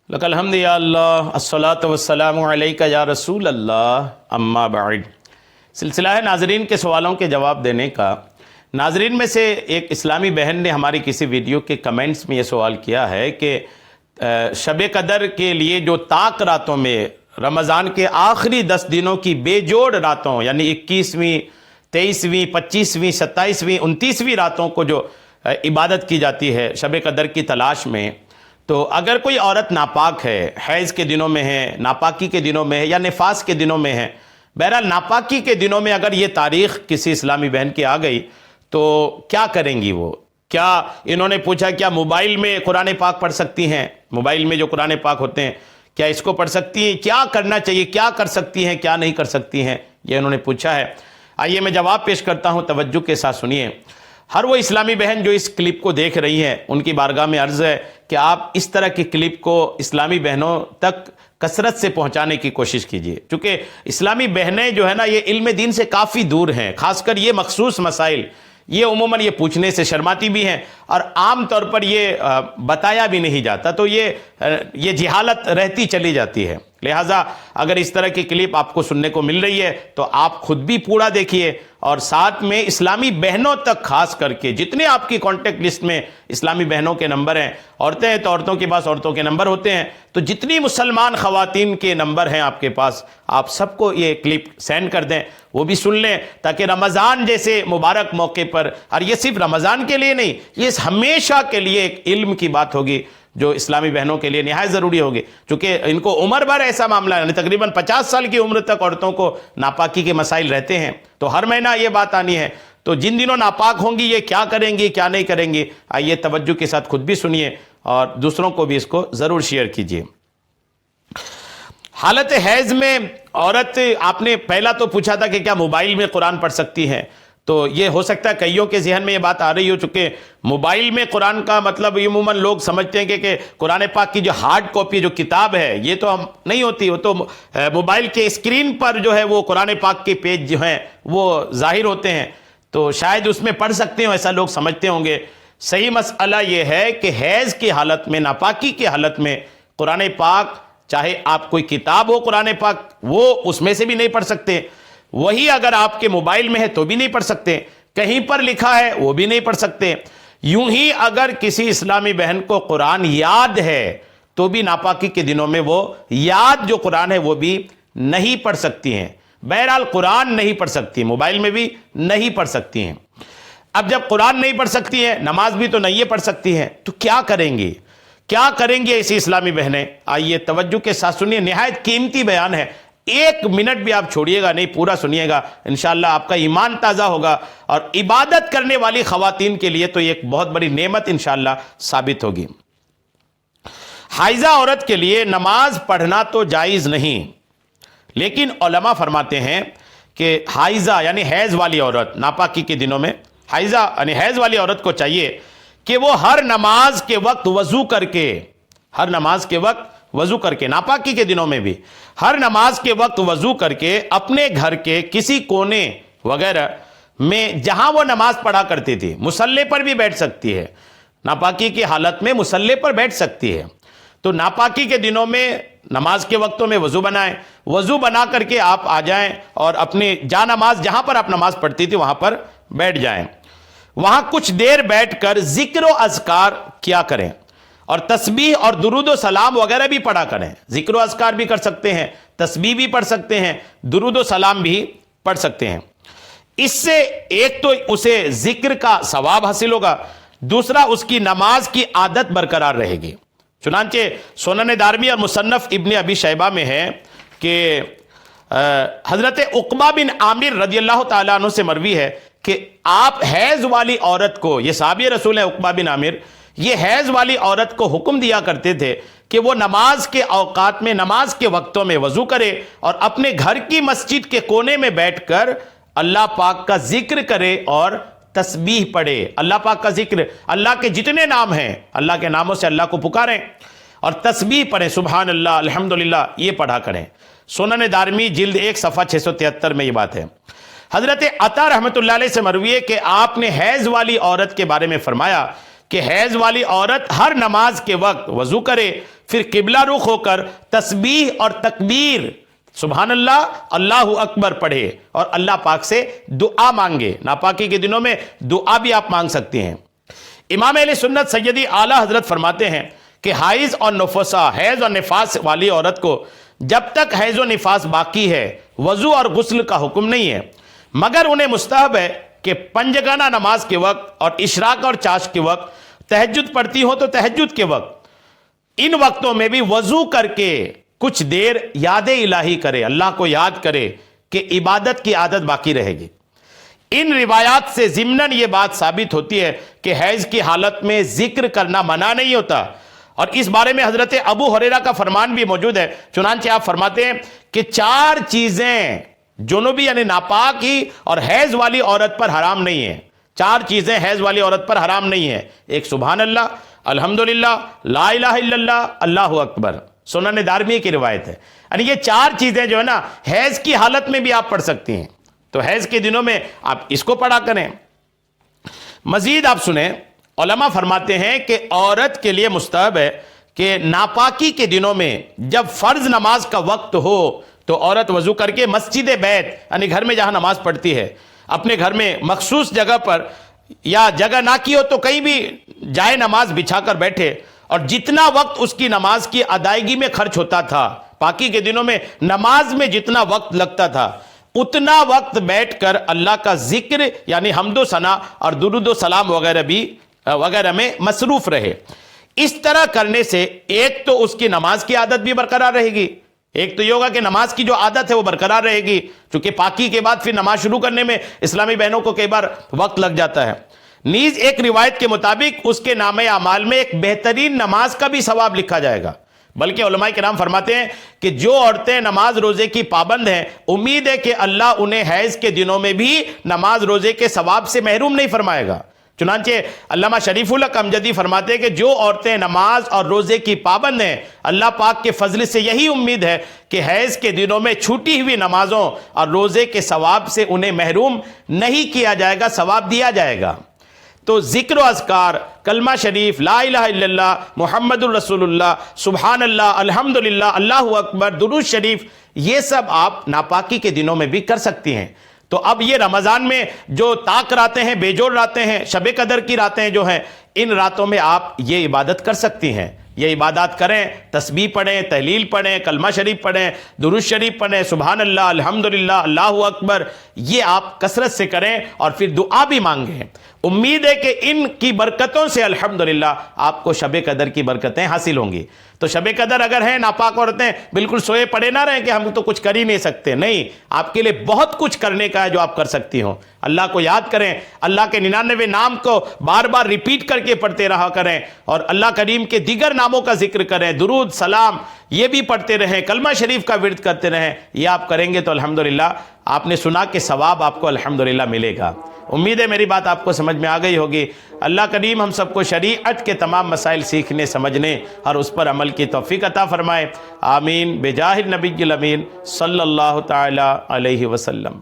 لک الحمد یا اللہ الصلاۃ والسلام علیک یا رسول اللہ اما بعد۔ سلسلہ ہے ناظرین کے سوالوں کے جواب دینے کا۔ ناظرین میں سے ایک اسلامی بہن نے ہماری کسی ویڈیو کے کمنٹس میں یہ سوال کیا ہے کہ شب قدر کے لیے جو طاق راتوں میں رمضان کے آخری 10 دنوں کی بے جوڑ راتوں یعنی 21ویں 23ویں 25ویں 27ویں 29ویں راتوں کو جو عبادت کی جاتی ہے شب قدر کی تلاش میں، تو اگر کوئی عورت ناپاک ہے، حیض کے دنوں میں ہے، ناپاکی کے دنوں میں ہے یا نفاس کے دنوں میں ہے، بہرحال ناپاکی کے دنوں میں اگر یہ تاریخ کسی اسلامی بہن کی آ گئی تو کیا کریں گی وہ؟ کیا انہوں نے پوچھا کیا موبائل میں قرآن پاک پڑھ سکتی ہیں؟ موبائل میں جو قرآن پاک ہوتے ہیں کیا اس کو پڑھ سکتی ہیں؟ کیا کرنا چاہیے؟ کیا کر سکتی ہیں؟ کیا نہیں کر سکتی ہیں؟ یہ انہوں نے پوچھا ہے۔ آئیے میں جواب پیش کرتا ہوں، توجہ کے ساتھ سنیے۔ ہر وہ اسلامی بہن جو اس کلپ کو دیکھ رہی ہیں ان کی بارگاہ میں عرض ہے کہ آپ اس طرح کی کلپ کو اسلامی بہنوں تک کثرت سے پہنچانے کی کوشش کیجیے، چونکہ اسلامی بہنیں جو ہے نا یہ علم دین سے کافی دور ہیں، خاص کر یہ مخصوص مسائل یہ عموماً یہ پوچھنے سے شرماتی بھی ہیں اور عام طور پر یہ بتایا بھی نہیں جاتا، تو یہ جہالت رہتی چلی جاتی ہے۔ لہٰذا اگر اس طرح کی کلپ آپ کو سننے کو مل رہی ہے تو آپ خود بھی پورا دیکھیے اور ساتھ میں اسلامی بہنوں تک، خاص کر کے جتنے آپ کی کانٹیکٹ لسٹ میں اسلامی بہنوں کے نمبر ہیں، عورتیں ہیں تو عورتوں کے پاس عورتوں کے نمبر ہوتے ہیں، تو جتنی مسلمان خواتین کے نمبر ہیں آپ کے پاس، آپ سب کو یہ کلپ سینڈ کر دیں، وہ بھی سن لیں، تاکہ رمضان جیسے مبارک موقع پر، اور یہ صرف رمضان کے لیے نہیں، یہ ہمیشہ کے لیے ایک علم کی بات ہوگی جو اسلامی بہنوں کے لیے نہایت ضروری ہوگی، چونکہ ان کو عمر بھر ایسا معاملہ ہے، یعنی تقریباً 50 سال کی عمر تک عورتوں کو ناپاکی کے مسائل رہتے ہیں، تو ہر مہینہ یہ بات آنی ہے، تو جن دنوں ناپاک ہوں گی یہ کیا کریں گی کیا نہیں کریں گی، آئیے توجہ کے ساتھ خود بھی سنیے اور دوسروں کو بھی اس کو ضرور شیئر کیجیے۔ حالت حیض میں عورت، آپ نے پہلا تو پوچھا تھا کہ کیا موبائل میں قرآن پڑھ سکتی ہے، تو یہ ہو سکتا ہے کئیوں کے ذہن میں یہ بات آ رہی ہو، چونکہ موبائل میں قرآن کا مطلب عموماً لوگ سمجھتے ہیں کہ قرآن پاک کی جو ہارڈ کاپی جو کتاب ہے یہ تو ہم نہیں ہوتی، وہ تو موبائل کے اسکرین پر جو ہے وہ قرآن پاک کے پیج جو ہیں وہ ظاہر ہوتے ہیں، تو شاید اس میں پڑھ سکتے ہوں ایسا لوگ سمجھتے ہوں گے۔ صحیح مسئلہ یہ ہے کہ حیض کی حالت میں، ناپاکی کی حالت میں قرآن پاک، چاہے آپ کوئی کتاب ہو قرآن پاک، وہ اس میں سے بھی نہیں پڑھ سکتے، وہی اگر آپ کے موبائل میں ہے تو بھی نہیں پڑھ سکتے، کہیں پر لکھا ہے وہ بھی نہیں پڑھ سکتے۔ یوں ہی اگر کسی اسلامی بہن کو قرآن یاد ہے تو بھی ناپاکی کے دنوں میں وہ یاد جو قرآن ہے وہ بھی نہیں پڑھ سکتی ہیں۔ بہرحال قرآن نہیں پڑھ سکتی، موبائل میں بھی نہیں پڑھ سکتی ہیں۔ اب جب قرآن نہیں پڑھ سکتی ہیں، نماز بھی تو نہیں پڑھ سکتی ہیں، تو کیا کریں گی؟ کیا کریں گے ایسی اسلامی بہنیں؟ آئیے توجہ کے ساتھ سنیے، نہایت قیمتی بیان ہے، 1 منٹ بھی آپ چھوڑیے گا نہیں، پورا سنیے گا، انشاءاللہ آپ کا ایمان تازہ ہوگا اور عبادت کرنے والی خواتین کے لیے تو یہ ایک بہت بڑی نعمت انشاءاللہ ثابت ہوگی۔ حائضہ عورت کے لیے نماز پڑھنا تو جائز نہیں، لیکن علماء فرماتے ہیں کہ حائضہ یعنی حیض والی عورت، ناپاکی کے دنوں میں حائضہ یعنی حیض والی عورت کو چاہیے کہ وہ ہر نماز کے وقت وضو کر کے، ہر نماز کے وقت وضو کر کے، ناپاکی کے دنوں میں بھی ہر نماز کے وقت وضو کر کے اپنے گھر کے کسی کونے وغیرہ میں جہاں وہ نماز پڑھا کرتی تھی، مصلی پر بھی بیٹھ سکتی ہے، ناپاکی کی حالت میں مصلی پر بیٹھ سکتی ہے، تو ناپاکی کے دنوں میں نماز کے وقتوں میں وضو بنائیں، وضو بنا کر کے آپ آ جائیں اور اپنی جا نماز جہاں پر آپ نماز پڑھتی تھی وہاں پر بیٹھ جائیں، وہاں کچھ دیر بیٹھ کر ذکر و اذکار کیا کریں اور تسبیح اور درود و سلام وغیرہ بھی پڑھا کریں، ذکر و اذکار بھی کر سکتے ہیں، تسبیح بھی پڑھ سکتے ہیں، درود و سلام بھی پڑھ سکتے ہیں۔ اس سے ایک تو اسے ذکر کا ثواب حاصل ہوگا، دوسرا اس کی نماز کی عادت برقرار رہے گی۔ چنانچہ سنن دارمی اور مصنف ابن ابی شیبہ میں ہے کہ حضرت عقبہ بن عامر رضی اللہ تعالیٰ عنہ سے مروی ہے کہ آپ حیض والی عورت کو، یہ صحابی رسول ہیں عقبہ بن عامر، یہ حیض والی عورت کو حکم دیا کرتے تھے کہ وہ نماز کے اوقات میں، نماز کے وقتوں میں وضو کرے اور اپنے گھر کی مسجد کے کونے میں بیٹھ کر اللہ پاک کا ذکر کرے اور تسبیح پڑھے، اللہ پاک کا ذکر، اللہ کے جتنے نام ہیں اللہ کے ناموں سے اللہ کو پکاریں اور تسبیح پڑھیں، سبحان اللہ، الحمدللہ، یہ پڑھا کریں۔ سنن دارمی جلد 1 صفحہ 673 میں یہ بات ہے۔ حضرت عطا رحمۃ اللہ علیہ سے مروی ہے کہ آپ نے حیض والی عورت کے بارے میں فرمایا کہ حیض والی عورت ہر نماز کے وقت وضو کرے، پھر قبلہ رخ ہو کر تسبیح اور تکبیر سبحان اللہ اللہ اکبر پڑھے اور اللہ پاک سے دعا مانگے۔ ناپاکی کے دنوں میں دعا بھی آپ مانگ سکتے ہیں۔ امام اہل سنت سیدی اعلیٰ حضرت فرماتے ہیں کہ حائض اور نفسا، حیض اور نفاس والی عورت کو جب تک حیض و نفاس باقی ہے وضو اور غسل کا حکم نہیں ہے، مگر انہیں مستحب ہے کہ پنجگانہ نماز کے وقت اور اشراق اور چاشت کے وقت، تہجد پڑھتی ہو تو تہجد کے وقت، ان وقتوں میں بھی وضو کر کے کچھ دیر یاد الہی کرے، اللہ کو یاد کرے کہ عبادت کی عادت باقی رہے گی۔ ان روایات سے ضمناً یہ بات ثابت ہوتی ہے کہ حیض کی حالت میں ذکر کرنا منع نہیں ہوتا، اور اس بارے میں حضرت ابو ہریرہ کا فرمان بھی موجود ہے۔ چنانچہ آپ فرماتے ہیں کہ 4 چیزیں جنوبی یعنی ناپاکی اور حیض والی عورت پر حرام نہیں ہیں۔ 4 چیزیں حیض والی عورت پر حرام نہیں ہیں۔ ایک سبحان اللہ، الحمدللہ، لا الہ الا اللہ، اللہ اکبر، سنن دارمی کی روایت ہے۔ یعنی یہ 4 چیزیں جو ہے نا حیض کی حالت میں بھی آپ پڑھ سکتی ہیں، تو حیض کے دنوں میں آپ اس کو پڑھا کریں۔ مزید آپ سنیں، علماء فرماتے ہیں کہ عورت کے لیے مستحب ہے کہ ناپاکی کے دنوں میں جب فرض نماز کا وقت ہو تو عورت وضو کر کے مسجد بیت یعنی گھر میں جہاں نماز پڑھتی ہے، اپنے گھر میں مخصوص جگہ پر، یا جگہ نہ کی ہو تو کہیں بھی جائے نماز بچھا کر بیٹھے، اور جتنا وقت اس کی نماز کی ادائیگی میں خرچ ہوتا تھا، پاکی کے دنوں میں نماز میں جتنا وقت لگتا تھا، اتنا وقت بیٹھ کر اللہ کا ذکر یعنی حمد و ثنا اور درود و سلام وغیرہ میں مصروف رہے۔ اس طرح کرنے سے ایک تو اس کی نماز کی عادت بھی برقرار رہے گی، ایک تو یہ ہوگا کہ نماز کی جو عادت ہے وہ برقرار رہے گی، چونکہ پاکی کے بعد پھر نماز شروع کرنے میں اسلامی بہنوں کو کئی بار وقت لگ جاتا ہے۔ نیز ایک روایت کے مطابق اس کے نامہ اعمال میں ایک بہترین نماز کا بھی ثواب لکھا جائے گا۔ بلکہ علماء کرام فرماتے ہیں کہ جو عورتیں نماز روزے کی پابند ہیں، امید ہے کہ اللہ انہیں حیض کے دنوں میں بھی نماز روزے کے ثواب سے محروم نہیں فرمائے گا۔ چنانچہ علامہ شریف الحق امجدی فرماتے ہیں کہ جو عورتیں نماز اور روزے کی پابند ہیں، اللہ پاک کے فضل سے یہی امید ہے کہ حیض کے دنوں میں چھوٹی ہوئی نمازوں اور روزے کے ثواب سے انہیں محروم نہیں کیا جائے گا، ثواب دیا جائے گا۔ تو ذکر و اذکار، کلمہ شریف، لا الہ الا اللہ، محمد الرسول اللہ، سبحان اللہ، الحمدللہ، اللہ اکبر، درود شریف، یہ سب آپ ناپاکی کے دنوں میں بھی کر سکتی ہیں۔ تو اب یہ رمضان میں جو طاق راتیں ہیں، بیجوڑ راتیں ہیں، شب قدر کی راتیں جو ہیں، ان راتوں میں آپ یہ عبادت کر سکتی ہیں۔ یہ عبادات کریں، تسبیح پڑھیں، تہلیل پڑھیں، کلمہ شریف پڑھیں، درود شریف پڑھیں، سبحان اللہ، الحمدللہ، اللہ اکبر، یہ آپ کثرت سے کریں اور پھر دعا بھی مانگیں۔ امید ہے کہ ان کی برکتوں سے الحمدللہ آپ کو شب قدر کی برکتیں حاصل ہوں گی۔ تو شب قدر اگر ہیں، ناپاک عورتیں بالکل سوئے پڑے نہ رہیں کہ ہم تو کچھ کر ہی نہیں سکتے، نہیں، آپ کے لیے بہت کچھ کرنے کا ہے جو آپ کر سکتی ہوں۔ اللہ کو یاد کریں، اللہ کے 99 نام کو بار بار ریپیٹ کر کے پڑھتے رہا کریں، اور اللہ کریم کے دیگر ناموں کا ذکر کریں، درود سلام یہ بھی پڑھتے رہیں، کلمہ شریف کا ورد کرتے رہیں۔ یہ آپ کریں گے تو الحمدللہ آپ نے سنا کہ ثواب آپ کو الحمدللہ ملے گا۔ امید ہے میری بات آپ کو سمجھ میں آ گئی ہوگی۔ اللہ کریم ہم سب کو شریعت کے تمام مسائل سیکھنے، سمجھنے اور اس پر عمل کی توفیق عطا فرمائے۔ آمین بجاہ النبی الامین صلی اللہ تعالی علیہ وسلم۔